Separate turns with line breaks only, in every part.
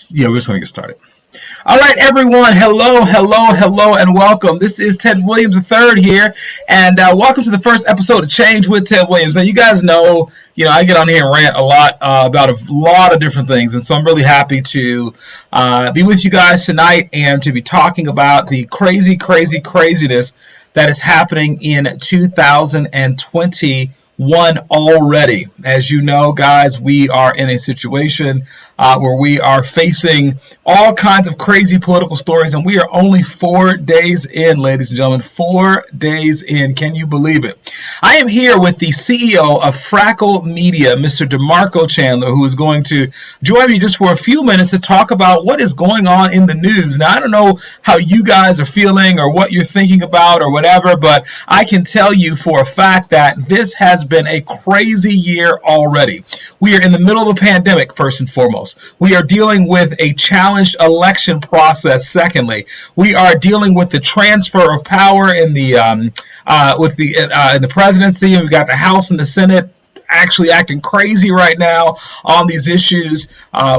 Yeah, we're just going to get started. All right, everyone. Hello, and welcome. This is Ted Williams III here, and welcome to the first episode of Change with Ted Williams. Now, you guys know, I get on here and rant a lot about a lot of different things, and so I'm really happy to be with you guys tonight and to be talking about the craziness that is happening in 2021 already. As you know, guys, we are in a situation where we are facing all kinds of crazy political stories, and we are only 4 days in, ladies and gentlemen. 4 days in. Can you believe it? I am here with the CEO of Frackle Media, Mr. Demarco Chandler, who is going to join me just for a few minutes to talk about what is going on in the news. Now, I don't know how you guys are feeling or what you're thinking about or whatever, but I can tell you for a fact that this has been a crazy year already. We are in the middle of a pandemic, first and foremost. We are dealing with a challenged election process. Secondly, we are dealing with the transfer of power in the in the presidency, and we've got the House and the Senate actually acting crazy right now on these issues.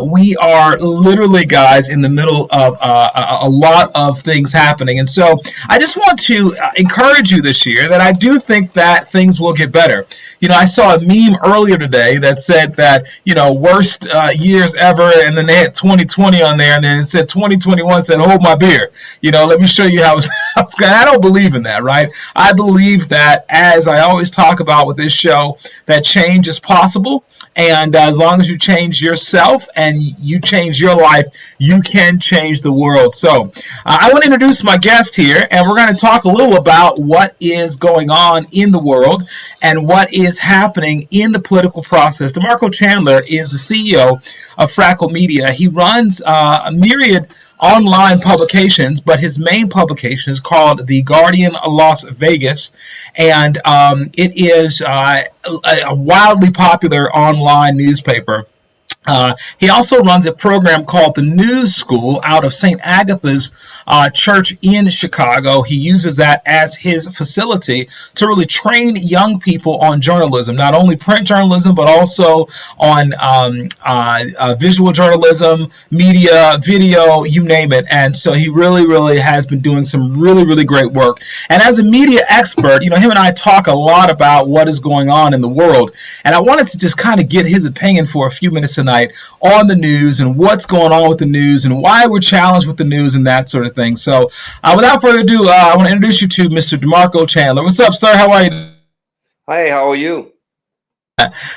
We are literally, guys, in the middle of a lot of things happening. And so I just want to encourage you this year that I do think that things will get better. I saw a meme earlier today that said that, worst years ever, and then they had 2020 on there, and then it said 2021 said, hold my beer. Let me show you how it's going. I don't believe in that, right? I believe that, as I always talk about with this show, that change is possible, and as long as you change yourself and you change your life, you can change the world. So I want to introduce my guest here, and we're going to talk a little about what is going on in the world and what is happening in the political process. Demarco Chandler is the CEO of Frackle Media. He runs a myriad online publications, but his main publication is called The Guardian Las Vegas, and it is a wildly popular online newspaper. He also runs a program called the News School out of St. Agatha's Church in Chicago. He uses that as his facility to really train young people on journalism, not only print journalism, but also on visual journalism, media, video, you name it. And so he really has been doing some really great work. And as a media expert, him and I talk a lot about what is going on in the world. And I wanted to just kind of get his opinion for a few minutes tonight on the news and what's going on with the news and why we're challenged with the news and that sort of thing. So without further ado, I want to introduce you to Mr. Demarco Chandler. What's up, sir? How are you?
Hi, how are you?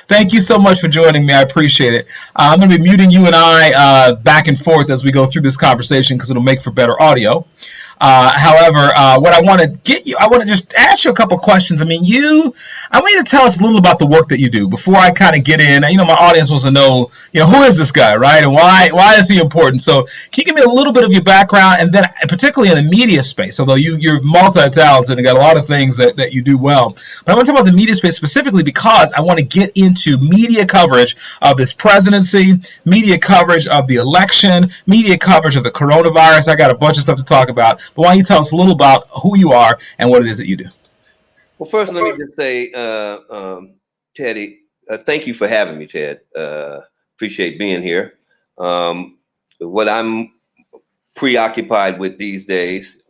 Thank you so much for joining me. I appreciate it. I'm going to be muting you and I back and forth as we go through this conversation because it'll make for better audio. However, what I want to just ask you a couple questions. I want you to tell us a little about the work that you do before I kind of get in. My audience wants to know, who is this guy, right? And why is he important? So can you give me a little bit of your background, and then particularly in the media space, although you're multi-talented and got a lot of things that you do well. But I want to talk about the media space specifically because I want to get into media coverage of this presidency, media coverage of the election, media coverage of the coronavirus. I got a bunch of stuff to talk about. But why don't you tell us a little about who you are and what it is that you do?
Well, first, let me just say, Teddy, thank you for having me, Ted. Appreciate being here. What I'm preoccupied with these days,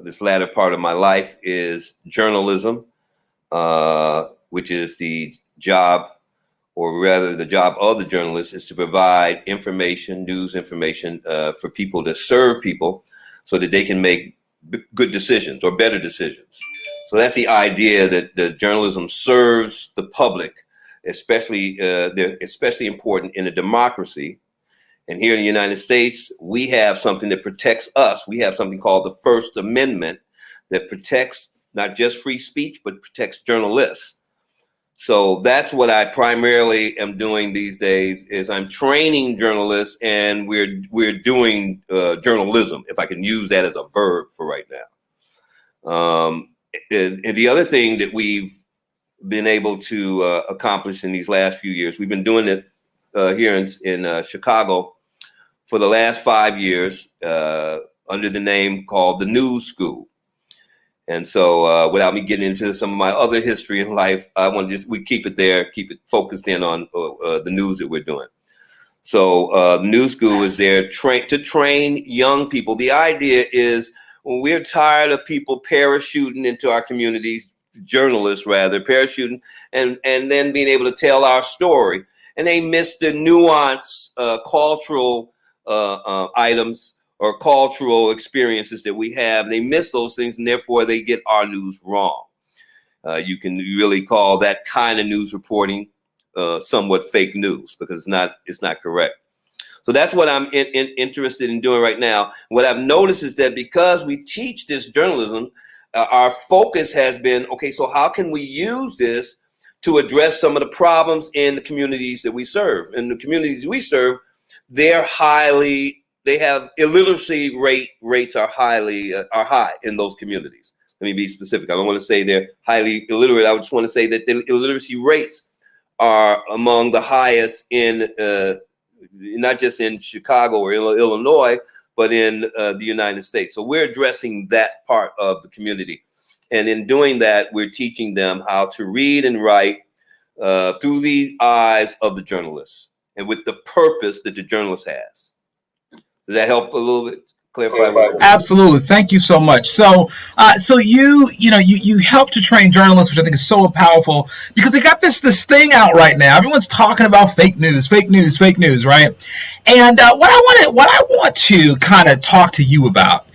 this latter part of my life, is journalism, which is the job, or rather the job of the journalist, is to provide information, news information for people, to serve people, so that they can make good decisions or better decisions. So that's the idea, that the journalism serves the public, especially they're especially important in a democracy. And here in the United States, we have something that protects us. We have something called the First Amendment that protects not just free speech, but protects journalists. So that's what I primarily am doing these days, is I'm training journalists, and we're doing journalism, if I can use that as a verb for right now. And the other thing that we've been able to accomplish in these last few years, we've been doing it here in Chicago for the last 5 years under the name called the News School. And so without me getting into some of my other history in life, I want to we keep it there, keep it focused in on the news that we're doing. So New School is there to train young people. The idea is when we're tired of people parachuting into our communities, journalists rather, parachuting and then being able to tell our story. And they miss the nuance, cultural items or cultural experiences that we have. They miss those things, and therefore they get our news wrong. You can really call that kind of news reporting somewhat fake news, because it's not correct. So that's what I'm interested in doing right now. What I've noticed is that because we teach this journalism, our focus has been, okay, so how can we use this to address some of the problems in the communities that we serve? And the communities we serve, they have illiteracy rates are high in those communities. Let me be specific. I don't want to say they're highly illiterate. I just want to say that the illiteracy rates are among the highest in not just in Chicago or Illinois, but in the United States. So we're addressing that part of the community. And in doing that, we're teaching them how to read and write through the eyes of the journalists and with the purpose that the journalist has. Does that help a little bit? Clarify.
Absolutely. Thank you so much. So you help to train journalists, which I think is so powerful, because they got this thing out right now. Everyone's talking about fake news, right? And what I want to kind of talk to you about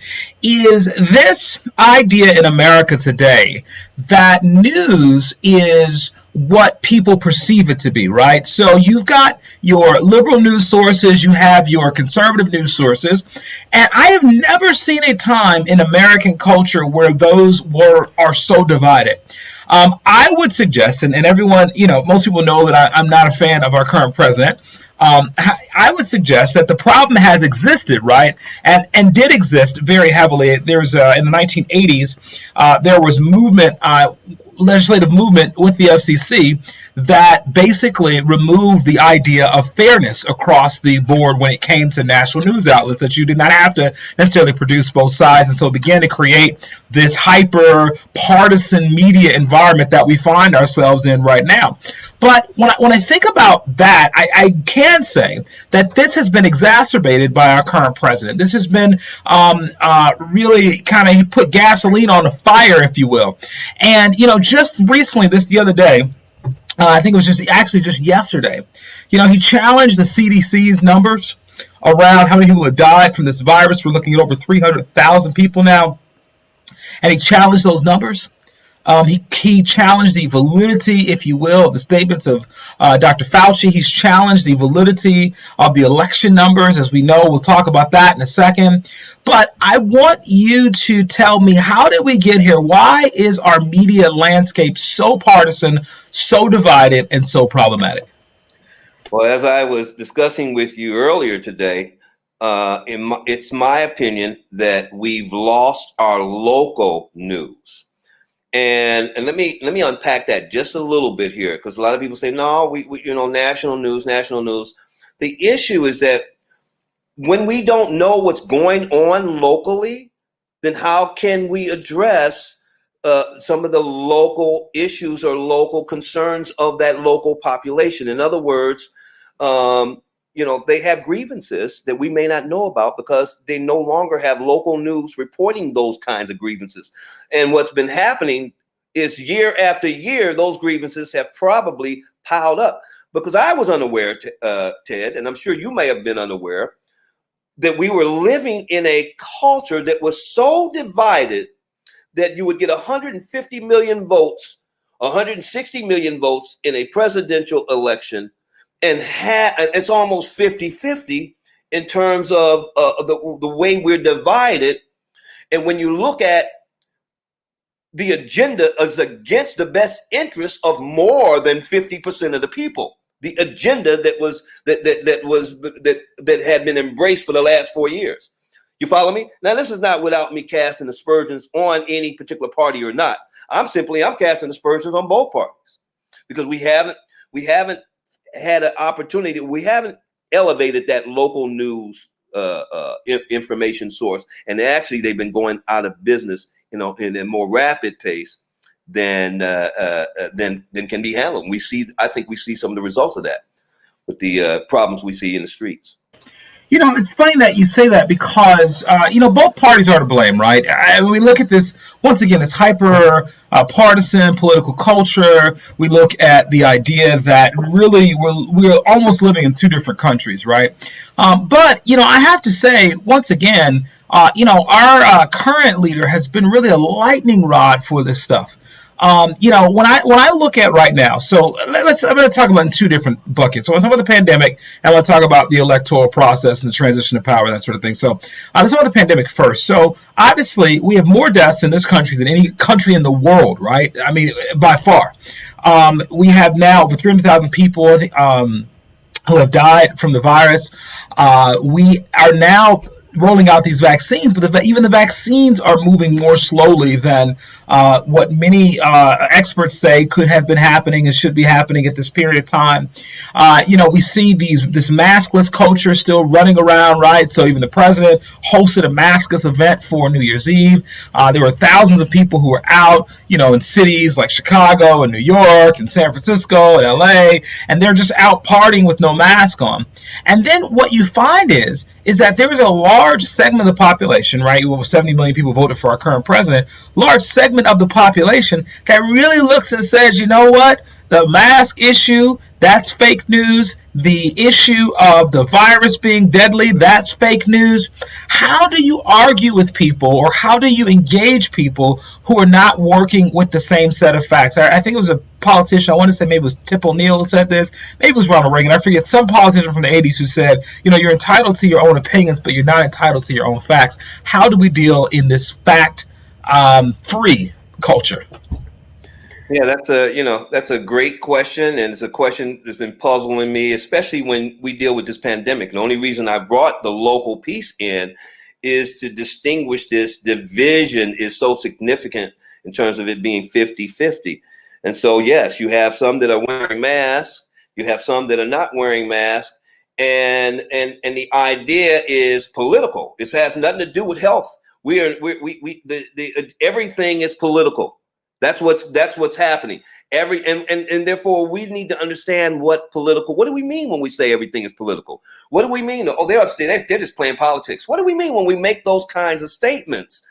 is this idea in America today that news is what people perceive it to be, right? So you've got your liberal news sources, you have your conservative news sources, and I have never seen a time in American culture where those are so divided. I would suggest, and everyone, most people know that I'm not a fan of our current president. I would suggest that the problem has existed, right, and did exist very heavily. There's in the 1980s, there was legislative movement with the FCC that basically removed the idea of fairness across the board when it came to national news outlets, that you did not have to necessarily produce both sides. And so it began to create this hyper partisan media environment that we find ourselves in right now. But when I think about that, I can say that this has been exacerbated by our current president. This has been really kind of put gasoline on the fire, if you will. And, just recently, the other day, I think it was just yesterday, he challenged the CDC's numbers around how many people have died from this virus. We're looking at over 300,000 people now. And he challenged those numbers. He challenged the validity, if you will, of the statements of Dr. Fauci. He's challenged the validity of the election numbers. As we know, we'll talk about that in a second. But I want you to tell me, how did we get here? Why is our media landscape so partisan, so divided, and so problematic?
Well, as I was discussing with you earlier today, it's my opinion that we've lost our local news. And let me unpack that just a little bit here, because a lot of people say, no, we national news. The issue is that when we don't know what's going on locally, then how can we address some of the local issues or local concerns of that local population? In other words, they have grievances that we may not know about because they no longer have local news reporting those kinds of grievances. And what's been happening is year after year, those grievances have probably piled up. Because I was unaware, Ted, and I'm sure you may have been unaware, that we were living in a culture that was so divided that you would get 150 million votes, 160 million votes in a presidential election, and it's almost 50-50 in terms of the way we're divided. And when you look at the agenda is against the best interest of more than 50% of the people. The agenda that had been embraced for the last 4 years. You follow me? Now, this is not without me casting aspersions on any particular party or not. I'm casting aspersions on both parties, because we haven't had an opportunity. We haven't elevated that local news information source, and actually they've been going out of business, in a more rapid pace than can be handled. I think we see some of the results of that. with the problems we see in the streets.
You know, it's funny that you say that because, both parties are to blame, right? We look at this, once again, it's hyper partisan political culture. We look at the idea that really we're almost living in two different countries, right? But, I have to say, once again, our current leader has been really a lightning rod for this stuff. When I look at right now, so I'm going to talk about in two different buckets. So I want to talk about the pandemic, and I want to talk about the electoral process and the transition of power, that sort of thing. So let's talk about the pandemic first. So obviously, we have more deaths in this country than any country in the world, right? I mean, by far. We have now over 300,000 people who have died from the virus. We are now rolling out these vaccines, but even the vaccines are moving more slowly than what many experts say could have been happening and should be happening at this period of time. We see this maskless culture still running around, right? So even the president hosted a maskless event for New Year's Eve. There were thousands of people who were out, in cities like Chicago and New York and San Francisco and LA, and they're just out partying with no mask on. And then what you find is that there is a large segment of the population, right? Over 70 million people voted for our current president. Large segment of the population that really looks and says, you know what? The mask issue, that's fake news. The issue of the virus being deadly, that's fake news. How do you argue with people, or how do you engage people who are not working with the same set of facts? I think it was a politician, I want to say maybe it was Tip O'Neill who said this, maybe it was Ronald Reagan, I forget, some politician from the 80s who said, you're entitled to your own opinions, but you're not entitled to your own facts. How do we deal in this fact-free culture?
Yeah, that's a great question, and it's a question that's been puzzling me, especially when we deal with this pandemic. The only reason I brought the local piece in is to distinguish this division is so significant in terms of it being 50-50. And so, yes, you have some that are wearing masks, you have some that are not wearing masks, and the idea is political. This has nothing to do with health. Everything is political. That's what's happening. And therefore we need to understand what do we mean when we say everything is political? What do we mean? Oh, they're just playing politics. What do we mean when we make those kinds of statements?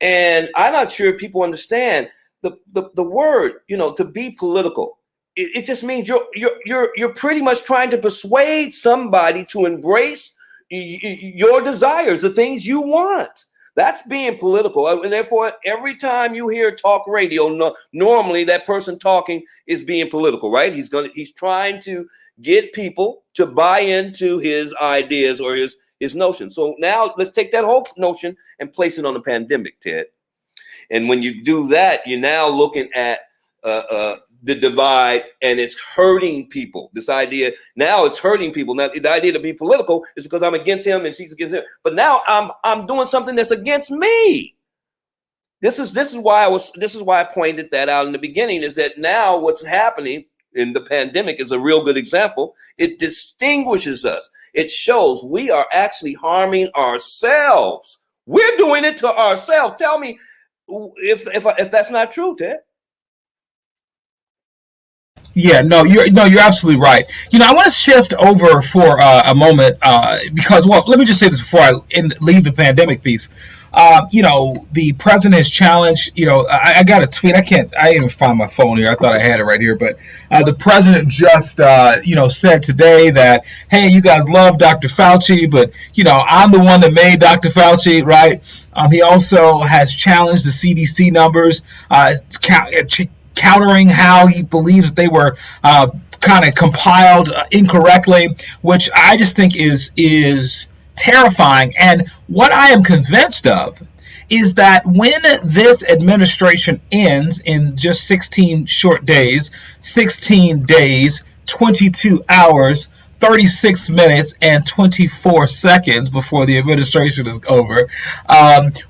And I'm not sure if people understand the word, to be political. It just means you're pretty much trying to persuade somebody to embrace your desires, the things you want. That's being political. And therefore, every time you hear talk radio, normally that person talking is being political, right? He's trying to get people to buy into his ideas or his notion. So now let's take that whole notion and place it on the pandemic, Ted. And when you do that, you're now looking at the divide, and it's hurting people. This idea, now it's hurting people. Now the idea to be political is because I'm against him and she's against him. But now I'm doing something that's against me. This is why I pointed that out in the beginning, is that now what's happening in the pandemic is a real good example. It distinguishes us. It shows we are actually harming ourselves. We're doing it to ourselves. Tell me if that's not true, Ted.
Yeah, no, you're absolutely right. I want to shift over for a moment because, well, let me just say this before I leave the pandemic piece. The president has challenged. I got a tweet. I didn't even find my phone here. I thought I had it right here, but the president just said today that, hey, you guys love Dr. Fauci, but I'm the one that made Dr. Fauci, right? He also has challenged the CDC numbers, countering how he believes they were kind of compiled incorrectly, which I just think is terrifying. And what I am convinced of is that when this administration ends in just 16 short days, 16 days, 22 hours, 36 minutes and 24 seconds before the administration is over,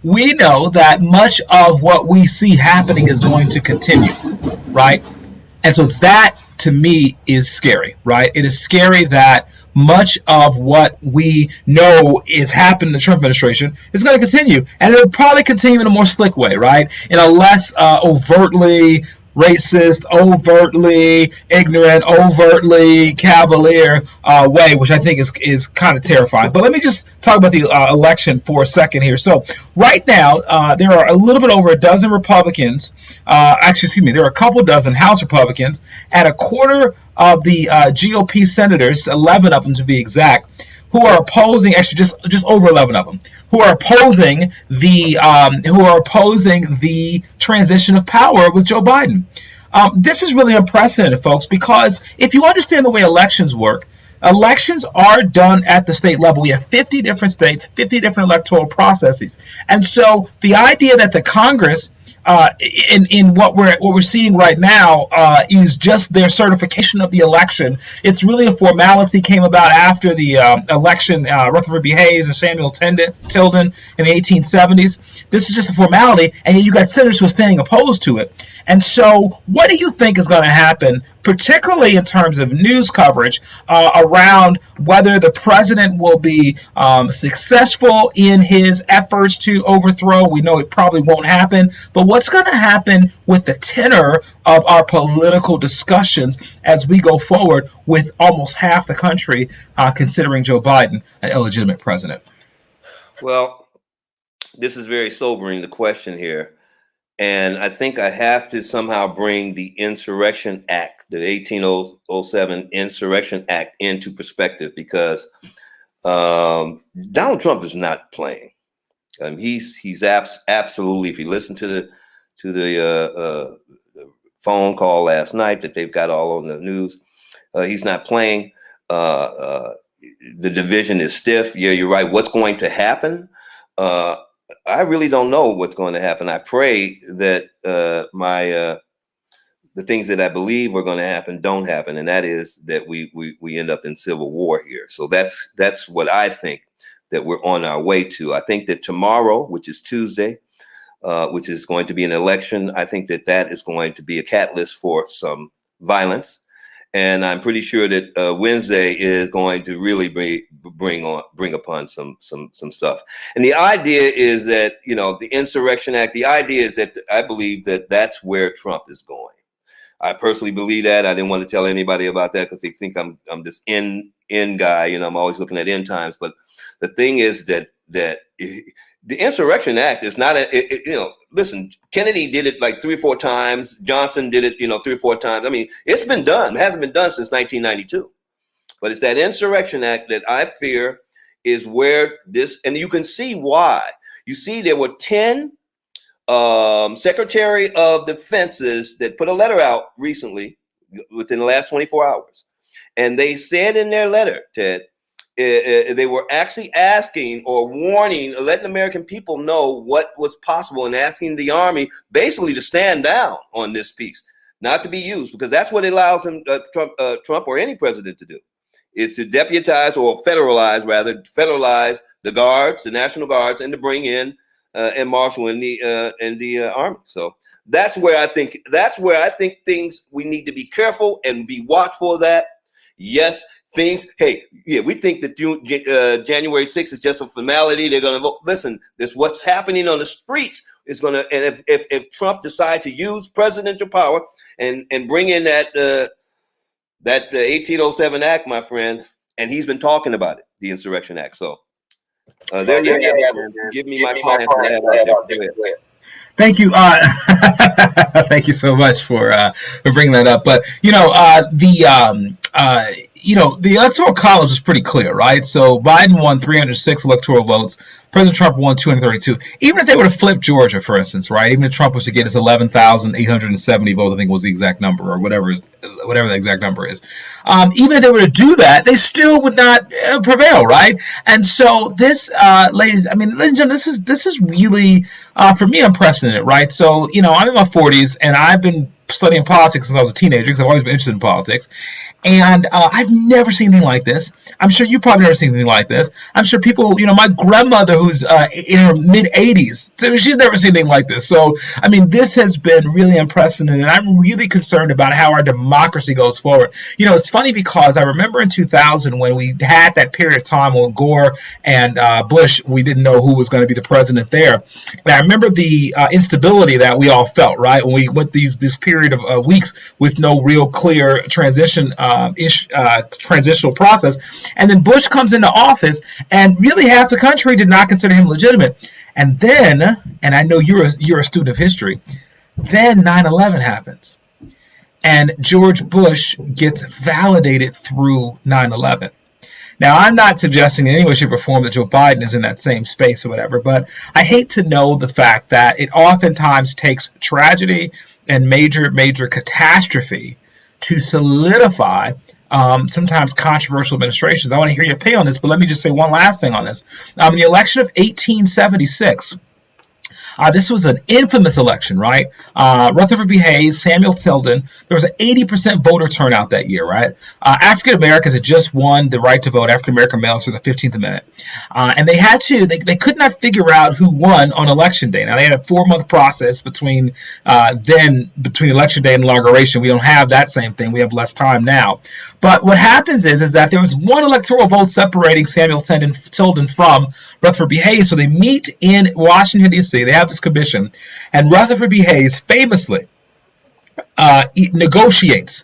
we know that much of what we see happening is going to continue, right? And so that, to me, is scary, right? It is scary that much of what we know is happening in the Trump administration is going to continue, and it'll probably continue in a more slick way, right? In a less overtly racist, overtly ignorant, overtly cavalier way, which I think is kind of terrifying. But let me just talk about the election for a second here. So right now, there are a little bit over a dozen Republicans. Actually, excuse me, there are a couple dozen House Republicans and a quarter of the GOP senators, 11 of them to be exact, who are opposing, actually just over 11 of them, who are opposing the transition of power with Joe Biden. This is really unprecedented, folks, because if you understand the way elections work, elections are done at the state level. We have 50 different states, 50 different electoral processes, and so the idea that the Congress in what we're seeing right now is just their certification of the election. It's really a formality. Came about after the election, Rutherford B. Hayes and Samuel Tilden in the 1870s. This is just a formality, and yet you got senators who are standing opposed to it. And so, what do you think is going to happen, particularly in terms of news coverage around whether the president will be successful in his efforts to overthrow? We know it probably won't happen, but what's going to happen with the tenor of our political discussions as we go forward with almost half the country considering Joe Biden an illegitimate president?
Well, this is very sobering, the question here. And I think I have to somehow bring the Insurrection Act, the 1807 Insurrection Act, into perspective, because Donald Trump is not playing. He's absolutely. If you listen to the phone call last night that they've got all on the news, he's not playing. The division is stiff. Yeah, you're right. What's going to happen? I really don't know what's going to happen. I pray that the things that I believe are going to happen don't happen, and that is that we end up in civil war here. So that's what I think that we're on our way to. I think that tomorrow, which is Tuesday, which is going to be an election, I think that is going to be a catalyst for some violence. And I'm pretty sure that Wednesday is going to really bring upon some stuff. And the idea is that, the Insurrection Act, the idea is that I believe that that's where Trump is going. I personally believe that. I didn't want to tell anybody about that because they think I'm this end guy. I'm always looking at end times. But the thing is that the Insurrection Act is not listen, Kennedy did it like 3 or 4 times. Johnson did it, 3 or 4 times. I mean, it's been done. It hasn't been done since 1992. But it's that Insurrection Act that I fear is where this, and you can see why. You see, there were 10 Secretary of Defenses that put a letter out recently within the last 24 hours. And they said in their letter, Ted, they were actually asking or warning, letting American people know what was possible, and asking the Army basically to stand down on this piece, not to be used, because that's what it allows him, Trump or any president to do, is to deputize or federalize the guards, the National Guards, and to bring in and marshal in the Army. So that's where I think things, we need to be careful and be watchful of that. Yes. We think that January 6th is just a formality. They're going to vote. Listen, this what's happening on the streets is going to, and if Trump decides to use presidential power and bring in that 1807 Act, my friend, and he's been talking about it, the Insurrection Act. So there you have it. Give me my client.
Thank you. Thank you so much for bringing that up. But the electoral college is pretty clear, right? So Biden won 306 electoral votes. President Trump won 232. Even if they were to flip Georgia, for instance, right? Even if Trump was to get his 11,870 votes, I think was the exact number, or whatever the exact number is. Even if they were to do that, they still would not prevail, right? And so this, ladies and gentlemen, this is really, for me, unprecedented, right? So, I'm in my 40s, and I've been studying politics since I was a teenager, because I've always been interested in politics. And I've never seen anything like this. I'm sure you've probably never seen anything like this. I'm sure people, my grandmother who's in her mid 80s, she's never seen anything like this. So, I mean, this has been really unprecedented, and I'm really concerned about how our democracy goes forward. It's funny because I remember in 2000 when we had that period of time when Gore and Bush, we didn't know who was going to be the president there. And I remember the instability that we all felt, right, when we went this period of weeks with no real clear transitional process, and then Bush comes into office, and really half the country did not consider him legitimate. And then, and I know you're a student of history, then 9/11 happens, and George Bush gets validated through 9/11. Now, I'm not suggesting in any way, shape, or form that Joe Biden is in that same space or whatever, but I hate to know the fact that it oftentimes takes tragedy and major catastrophe to solidify sometimes controversial administrations. I want to hear your opinion on this, but let me just say one last thing on this. In the election of 1876, this was an infamous election, right? Rutherford B. Hayes, Samuel Tilden. There was an 80% voter turnout that year, right? African Americans had just won the right to vote, African American males, through the 15th Amendment. And they could not figure out who won on election day. Now, they had a 4-month process between election day and inauguration. We don't have that same thing. We have less time now. But what happens is that there was one electoral vote separating Samuel Tilden from Rutherford B. Hayes. So they meet in Washington, D.C. They have this commission, and Rutherford B. Hayes famously negotiates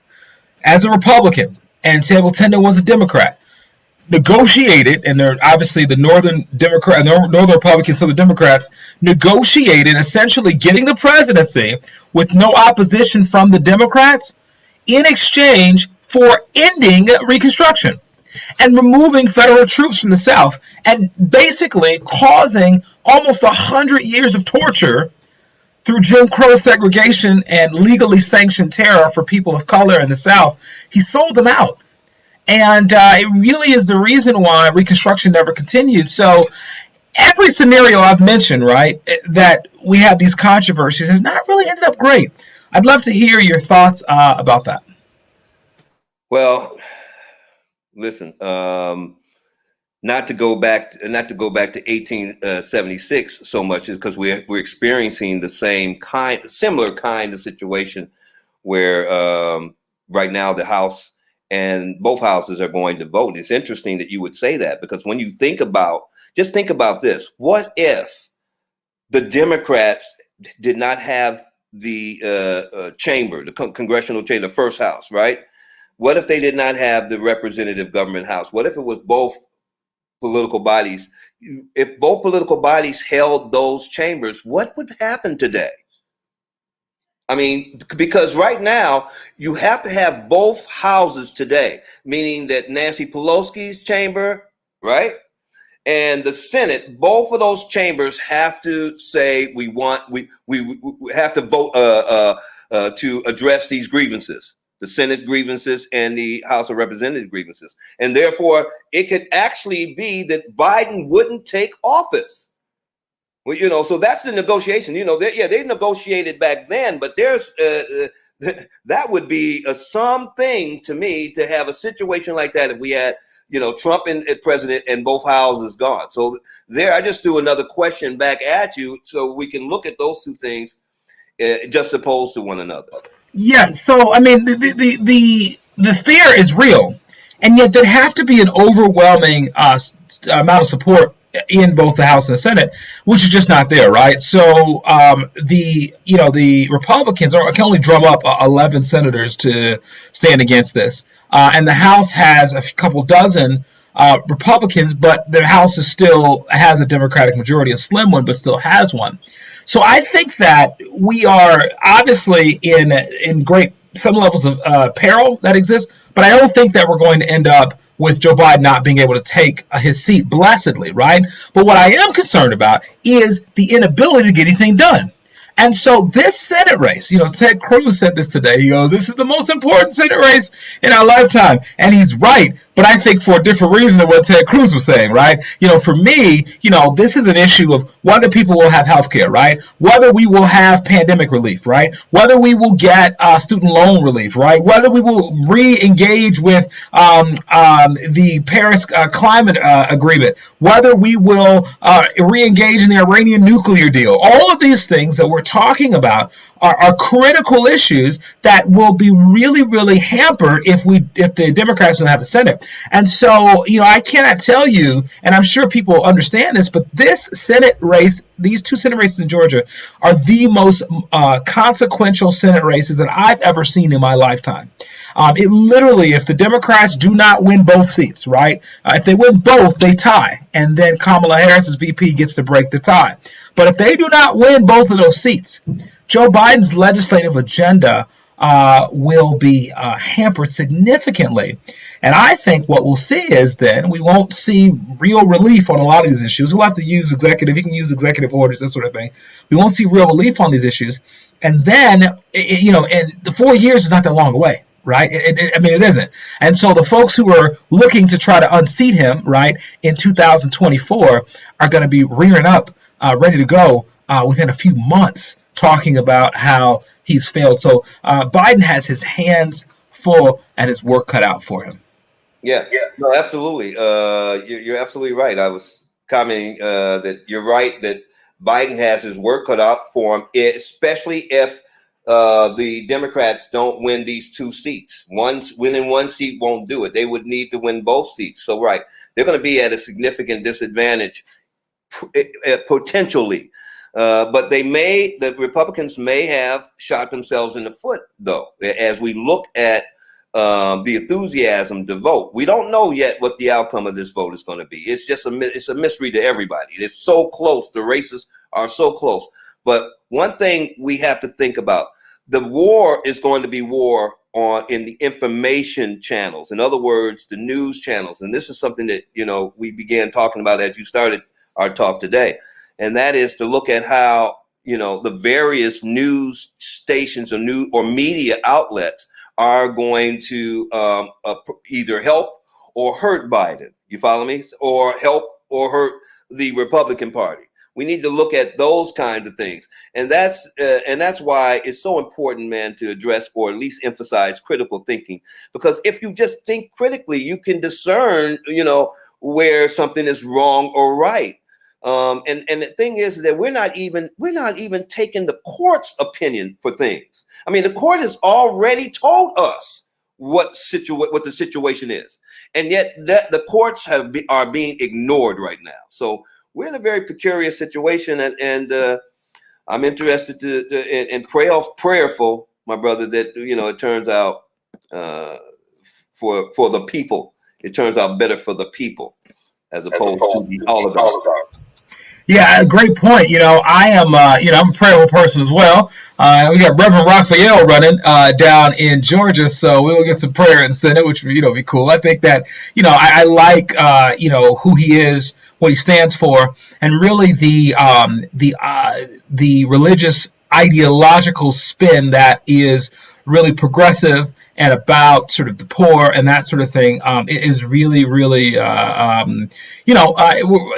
as a Republican, and Samuel Tilden was a Democrat. Negotiated, and they're obviously the Northern Republicans, Southern Democrats, negotiated essentially getting the presidency with no opposition from the Democrats in exchange for ending Reconstruction and removing federal troops from the South, and basically causing almost 100 years of torture through Jim Crow segregation and legally sanctioned terror for people of color in the South. He sold them out. And it really is the reason why Reconstruction never continued. So every scenario I've mentioned, right, that we have these controversies has not really ended up great. I'd love to hear your thoughts about that.
Well, listen, not to go back to 1876 so much, is because we're experiencing the similar kind of situation where right now the House and both houses are going to vote. It's interesting that you would say that, because when you think about this: what if the Democrats did not have the chamber, the congressional chamber, the first house, right? What if they did not have the representative government house? What if it was both political bodies? If both political bodies held those chambers, what would happen today? I mean, because right now you have to have both houses today, meaning that Nancy Pelosi's chamber, right, and the Senate, both of those chambers have to say we have to vote to address these grievances. The Senate grievances and the House of Representatives grievances. And therefore, it could actually be that Biden wouldn't take office. Well, so that's the negotiation. They negotiated back then, but there's that would be something to me to have a situation like that if we had, Trump and president and both houses gone. So there, I just threw another question back at you so we can look at those two things just opposed to one another.
Yeah, so I mean, the fear is real, and yet there have to be an overwhelming amount of support in both the House and the Senate, which is just not there, right? So the Republicans can only drum up 11 senators to stand against this, and the House has a couple dozen Republicans, but the House still has a Democratic majority, a slim one, but still has one. So I think that we are obviously in great some levels of peril that exist, but I don't think that we're going to end up with Joe Biden not being able to take his seat blessedly, right? But what I am concerned about is the inability to get anything done. And so this Senate race, Ted Cruz said this today. He goes, "This is the most important Senate race in our lifetime." And he's right. but I think for a different reason than what Ted Cruz was saying, right? For me, this is an issue of whether people will have health care, right? Whether we will have pandemic relief, right? Whether we will get student loan relief, right? Whether we will re-engage with the Paris climate agreement, whether we will re-engage in the Iranian nuclear deal. All of these things that we're talking about are critical issues that will be really, really hampered if the Democrats don't have the Senate. And so, I cannot tell you, and I'm sure people understand this, but this Senate race, these two Senate races in Georgia, are the most consequential Senate races that I've ever seen in my lifetime. It literally, if the Democrats do not win both seats, right? If they win both, they tie, and then Kamala Harris as VP gets to break the tie. But if they do not win both of those seats, Joe Biden's legislative agenda will be hampered significantly. And I think what we'll see is then we won't see real relief on a lot of these issues. We'll have to use he can use executive orders, that sort of thing. We won't see real relief on these issues. And then, and the 4 years is not that long away. Right? It isn't. And so the folks who are looking to try to unseat him, right, in 2024 are going to be rearing up, ready to go within a few months, talking about how he's failed. So Biden has his hands full and his work cut out for him.
Yeah. No, absolutely. You're absolutely right. I was commenting that you're right, that Biden has his work cut out for him, especially if the Democrats don't win these two seats. Winning one seat won't do it. They would need to win both seats. So, right, they're going to be at a significant disadvantage potentially. But the Republicans may have shot themselves in the foot, though, as we look at the enthusiasm to vote. We don't know yet what the outcome of this vote is going to be. It's just it's a mystery to everybody. It's so close. The races are so close. But one thing we have to think about, the war is going to be war in the information channels. In other words, the news channels. And this is something that, we began talking about as you started our talk today. And that is to look at how, the various news stations or media outlets are going to either help or hurt Biden. You follow me? Or help or hurt the Republican Party. We need to look at those kinds of things. And that's why it's so important, man, to address or at least emphasize critical thinking. Because if you just think critically, you can discern, where something is wrong or right. And the thing is that we're not even taking the court's opinion for things. I mean, the court has already told us what the situation is. And yet the courts are being ignored right now. So we're in a very precarious situation, and I'm interested and prayerful, my brother, that it turns out for the people. It turns out better for the people as opposed to the oligarchs.
Yeah, great point. I am, I'm a prayerful person as well. We got Reverend Raphael running down in Georgia, so we will get some prayer in the Senate, which would be cool. I think that I like who he is, what he stands for, and really the religious ideological spin that is really progressive and about sort of the poor and that sort of thing. It is really, really,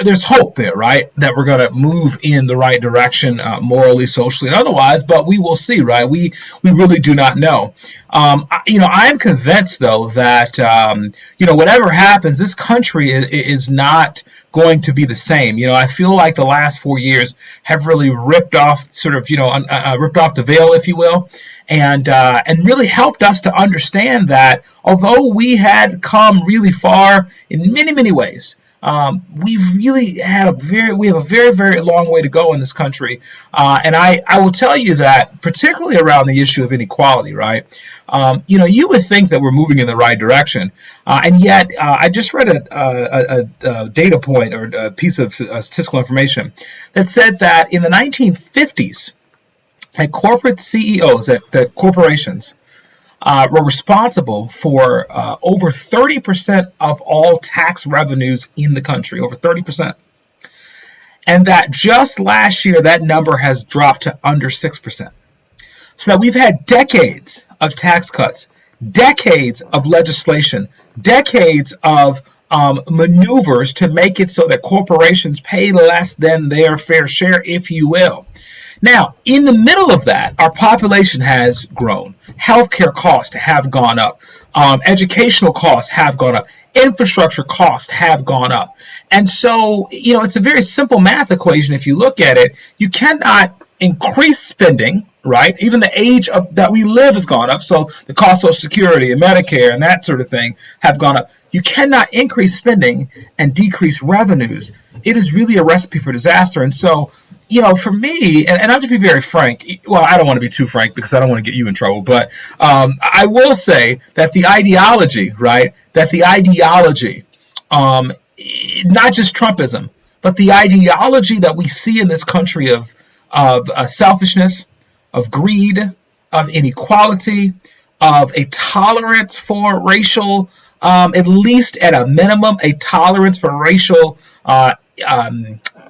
there's hope there, right? That we're going to move in the right direction, morally, socially, and otherwise, but we will see, right? We really do not know. I am convinced, though, that, whatever happens, this country is not going to be the same. I feel like the last 4 years have really ripped off ripped off the veil, if you will, and really helped us to understand that although we had come really far in many, many ways, we have a very, very long way to go in this country. And I will tell you that, particularly around the issue of inequality, right? You would think that we're moving in the right direction. And yet, I just read a data point or a piece of statistical information that said that in the 1950s, that corporate CEOs, that corporations, were responsible for over 30% of all tax revenues in the country, over 30%. And that just last year, that number has dropped to under 6%. So that we've had decades of tax cuts, decades of legislation, decades of maneuvers to make it so that corporations pay less than their fair share, if you will. Now, in the middle of that, our population has grown. Healthcare costs have gone up. Educational costs have gone up. Infrastructure costs have gone up. And so, it's a very simple math equation if you look at it. You cannot increase spending, right? Even the age that we live has gone up. So the cost of Social Security and Medicare and that sort of thing have gone up. You cannot increase spending and decrease revenues. It is really a recipe for disaster. And so, for me, and I'll just be very frank. Well, I don't want to be too frank because I don't want to get you in trouble. But I will say that the ideology, right? That the ideology, not just Trumpism, but the ideology that we see in this country of selfishness, of greed, of inequality, of a tolerance for racial, at least at a minimum, a tolerance for racial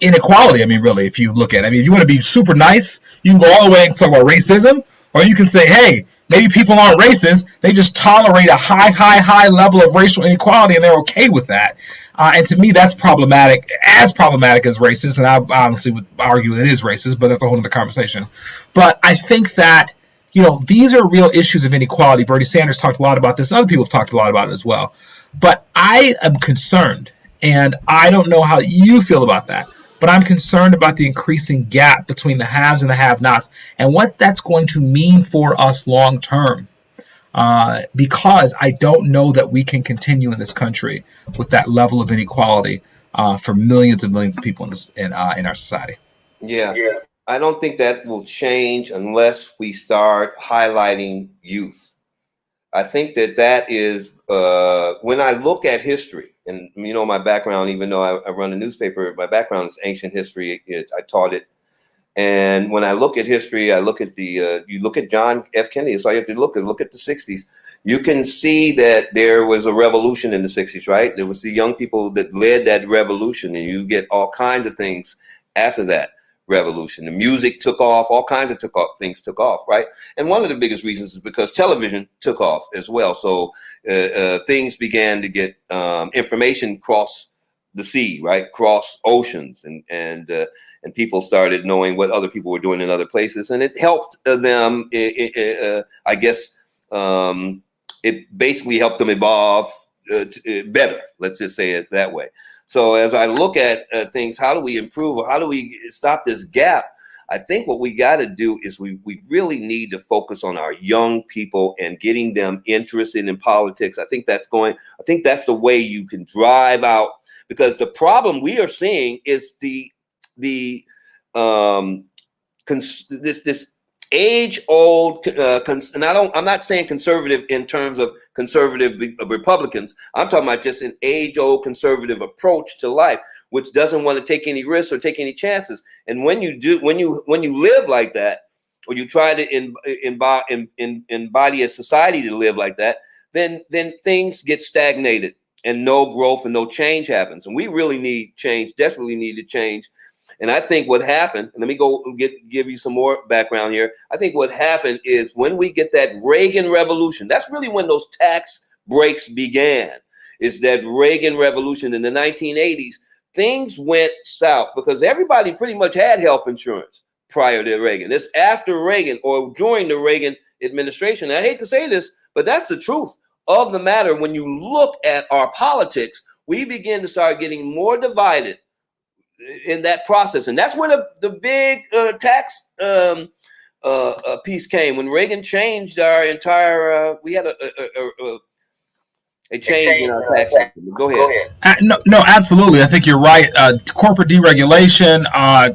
inequality. I mean, really, if you look at it, if you want to be super nice, you can go all the way and talk about racism, or you can say, hey, maybe people aren't racist, they just tolerate a high level of racial inequality, and they're okay with that. And to me, that's problematic, as problematic as racist, and I honestly would argue it is racist, but that's a whole other conversation. But I think that, these are real issues of inequality. Bernie Sanders talked a lot about this, and other people have talked a lot about it as well. But I am concerned, and I don't know how you feel about that, but I'm concerned about the increasing gap between the haves and the have-nots and what that's going to mean for us long term. Because I don't know that we can continue in this country with that level of inequality for millions and millions of people in our society.
Yeah. I don't think that will change unless we start highlighting youth. I think that is when I look at history, and my background, even though I run a newspaper, my background is ancient history. I taught it. And when I look at history, I look at you look at John F. Kennedy. So you have to look at the 60s. You can see that there was a revolution in the 60s, right? There was the young people that led that revolution, and you get all kinds of things after that revolution. The music took off, all kinds of things took off, right? And one of the biggest reasons is because television took off as well. So things began to get information cross the sea, right? Cross oceans, and people started knowing what other people were doing in other places, and it helped them. I guess it basically helped them evolve better. Let's just say it that way. So as I look at things, how do we improve, or how do we stop this gap? I think what we got to do is we really need to focus on our young people and getting them interested in politics. I think that's the way you can drive out, because the problem we are seeing is this age old, and I'm not saying conservative in terms of conservative Republicans. I'm talking about just an age old conservative approach to life, which doesn't want to take any risks or take any chances. And when you live like that, or you try to embody a society to live like that, then things get stagnated and no growth and no change happens. And we really need change, desperately need to change. And I think what happened, and let me give you some more background here. I think what happened is when we get that Reagan revolution, that's really when those tax breaks began, is that Reagan revolution in the 1980s. Things went south because everybody pretty much had health insurance prior to Reagan. It's after Reagan or during the Reagan administration. I hate to say this, but that's the truth of the matter. When you look at our politics, we begin to start getting more divided in that process. And that's where the big tax piece came. When Reagan changed our entire, we had a change in our tax system. Go ahead.
No, absolutely. I think you're right. Corporate deregulation,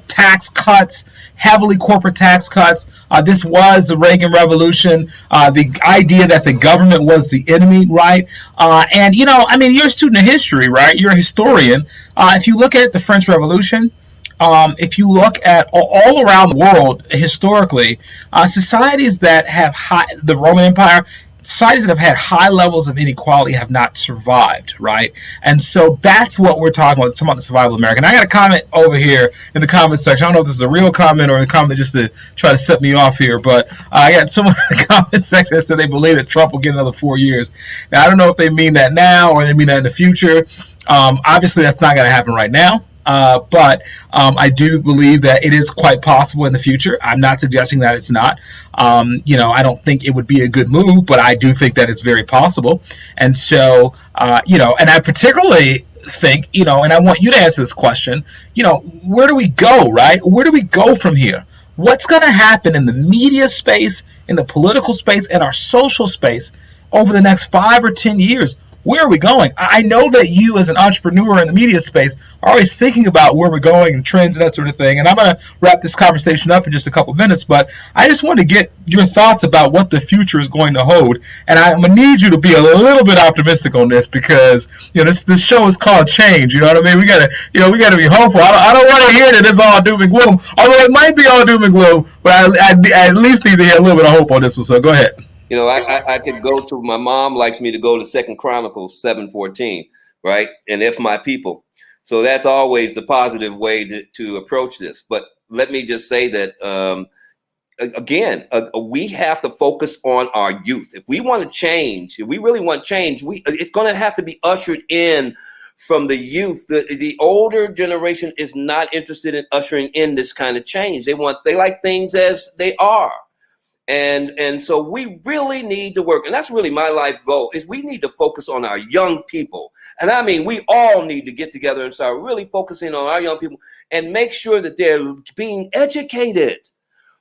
tax cuts, heavily corporate tax cuts. This was the Reagan Revolution. The idea that the government was the enemy, right? And you're a student of history, right? You're a historian. If you look at the French Revolution, if you look at all around the world historically, societies that have the Roman Empire, societies that have had high levels of inequality have not survived, right? And so that's what we're talking about. It's talking about the survival of America. And I got a comment over here in the comment section. I don't know if this is a real comment or a comment just to try to set me off here, but I got someone in the comment section that said they believe that Trump will get another 4 years. Now, I don't know if they mean that now or they mean that in the future. Obviously, that's not going to happen right now. But I do believe that it is quite possible in the future. I'm not suggesting that it's not. I don't think it would be a good move, but I do think that it's very possible. And so, and I particularly think, and I want you to answer this question, where do we go, right? Where do we go from here? What's going to happen in the media space, in the political space, and our social space over the next 5 or 10 years? Where are we going? I know that you, as an entrepreneur in the media space, are always thinking about where we're going and trends and that sort of thing. And I'm going to wrap this conversation up in just a couple minutes, but I just want to get your thoughts about what the future is going to hold. And I'm going to need you to be a little bit optimistic on this because, this show is called Change. You know what I mean? We got to be hopeful. I don't want to hear that it's all doom and gloom, although it might be all doom and gloom, but I at least need to hear a little bit of hope on this one. So go ahead.
I could go to, my mom likes me to go to 2 Chronicles 7:14, right? And if my people. So that's always the positive way to approach this. But let me just say that, again, we have to focus on our youth. If we want to change, if we really want change, it's going to have to be ushered in from the youth. The older generation is not interested in ushering in this kind of change. They like things as they are. And so we really need to work, and that's really my life goal, is we need to focus on our young people. And I mean, we all need to get together and start really focusing on our young people and make sure that they're being educated.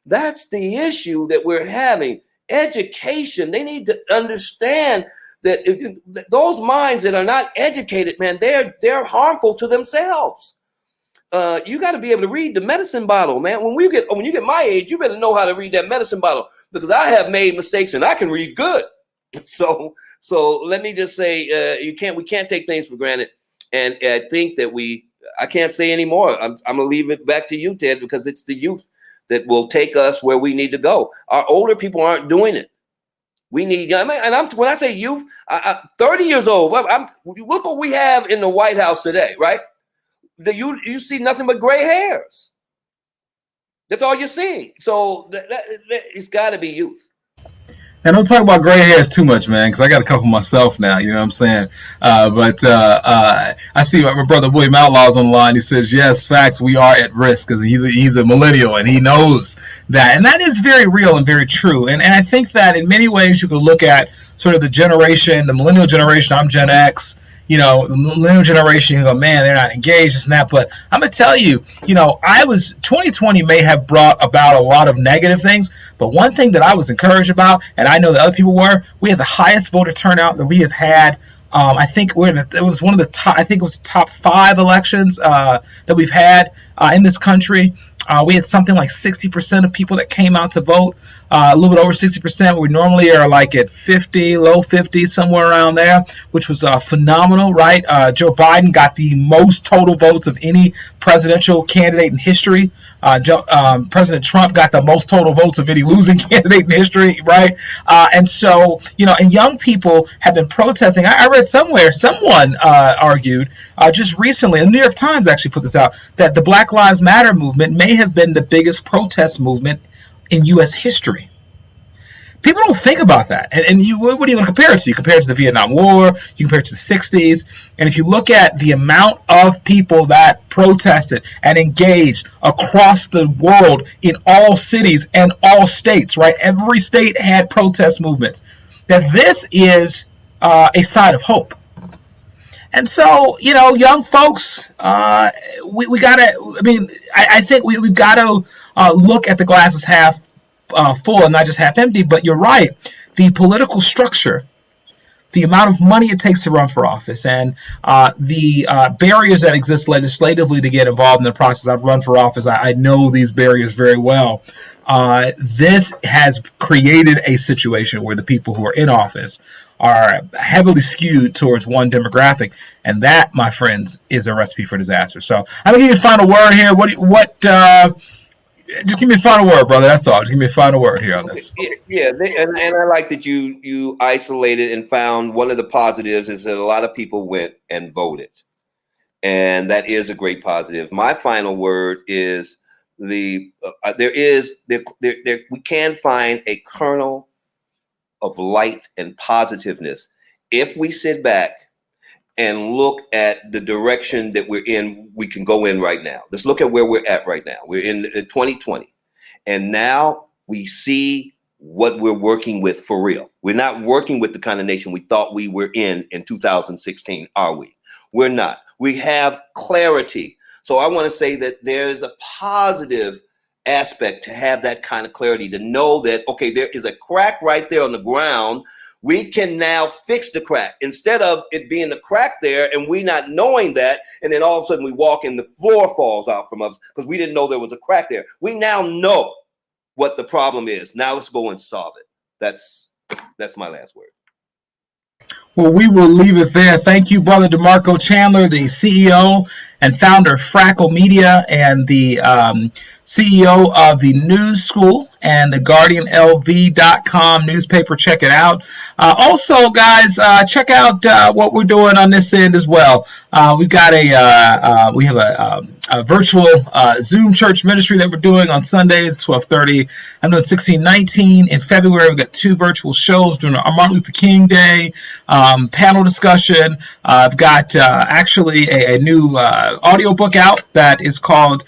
That's the issue that we're having. Education. They need to understand that those minds that are not educated, man, they're harmful to themselves. You got to be able to read the medicine bottle, man. When you get my age, you better know how to read that medicine bottle, because I have made mistakes and I can read good. So let me just say, we can't take things for granted. And I think that I can't say anymore. I'm going to leave it back to you, Ted, because it's the youth that will take us where we need to go. Our older people aren't doing it. We need, when I say youth, 30 years old. Look what we have in the White House today, right? You see nothing but gray hairs. That's all you're seeing. So it's got to be youth.
And don't talk about gray hairs too much, man, because I got a couple myself now. You know what I'm saying? But I see my brother William Outlaw's on the line. He says, yes, facts, we are at risk, because he's a millennial and he knows that. And that is very real and very true. And I think that in many ways you could look at sort of the millennial generation. I'm Gen X. The millennial generation, you go, man, they're not engaged, this and that. But I'm going to tell you, 2020 may have brought about a lot of negative things. But one thing that I was encouraged about, and I know that other people were, we had the highest voter turnout that we have had. I think it was one of the top, I think it was the top 5 elections that we've had in this country. We had something like 60% of people that came out to vote, a little bit over 60%. We normally are like at 50, low 50s, somewhere around there, which was phenomenal, right? Joe Biden got the most total votes of any presidential candidate in history. President Trump got the most total votes of any losing candidate in history, right? And so, and young people have been protesting. I read somewhere, someone argued just recently, the New York Times actually put this out, that the Black Lives Matter movement may have been the biggest protest movement in U.S. history. People don't think about that. And what are you going to compare it to? You compare it to the Vietnam War, you compare it to the 60s, and if you look at the amount of people that protested and engaged across the world in all cities and all states, right? Every state had protest movements. That this is a sign of hope. And so, young folks, we gotta, I think we've got to look at the glasses half full and not just half empty. But you're right. The political structure, the amount of money it takes to run for office, and the barriers that exist legislatively to get involved in the process. I've run for office. I know these barriers very well. This has created a situation where the people who are in office are heavily skewed towards one demographic, and that, my friends, is a recipe for disaster. So I'm gonna give you a final word here. Just give me a final word, brother. That's all. Just give me a final word here on this.
Yeah, and I like that you isolated and found one of the positives is that a lot of people went and voted, and that is a great positive. My final word is we can find a kernel of light and positiveness if we sit back and look at the direction that we're in. We can go in right now. Let's look at where we're at right now. We're in 2020, and now we see what we're working with for real. We're not working with the kind of nation we thought we were in 2016, are we? We're not. We have clarity. So I want to say that there's a positive aspect to have that kind of clarity, to know that, okay, there is a crack right there on the ground. We can now fix the crack instead of it being the crack there and we not knowing that. And then all of a sudden we walk and the floor falls out from us because we didn't know there was a crack there. We now know what the problem is. Now let's go and solve it. That's my last word.
Well, we will leave it there. Thank you, Brother Demarco Chandler, the CEO and founder of Frackle Media and the CEO of the News School and the GuardianLV.com newspaper. Check it out. Also, guys, check out what we're doing on this end as well. We've got we have a virtual Zoom church ministry that we're doing on Sundays, 12:30. I'm doing 1619 in February. We've got 2 virtual shows during our Martin Luther King Day panel discussion. I've got actually a new audio book out that is called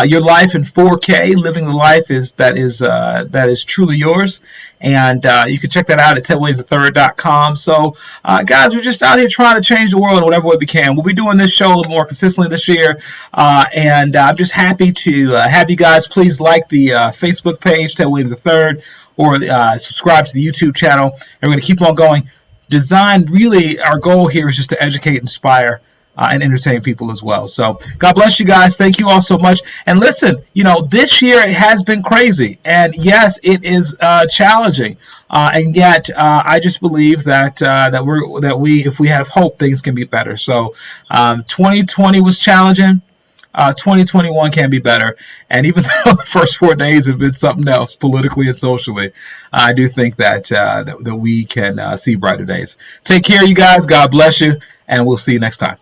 Your Life in 4K, Living the Life that is truly yours. And you can check that out at TedWilliamsIII.com. So, guys, we're just out here trying to change the world in whatever way we can. We'll be doing this show a little more consistently this year. And I'm just happy to have you guys please like the Facebook page, Ted Williams III, or subscribe to the YouTube channel. And we're going to keep on going. Really, our goal here is just to educate, inspire, and entertain people as well. So God bless you guys. Thank you all so much. And listen, this year it has been crazy. And yes, it is challenging. And yet I just believe that if we have hope, things can be better. So 2020 was challenging. 2021 can be better. And even though the first 4 days have been something else politically and socially, I do think that we can see brighter days. Take care, you guys. God bless you. And we'll see you next time.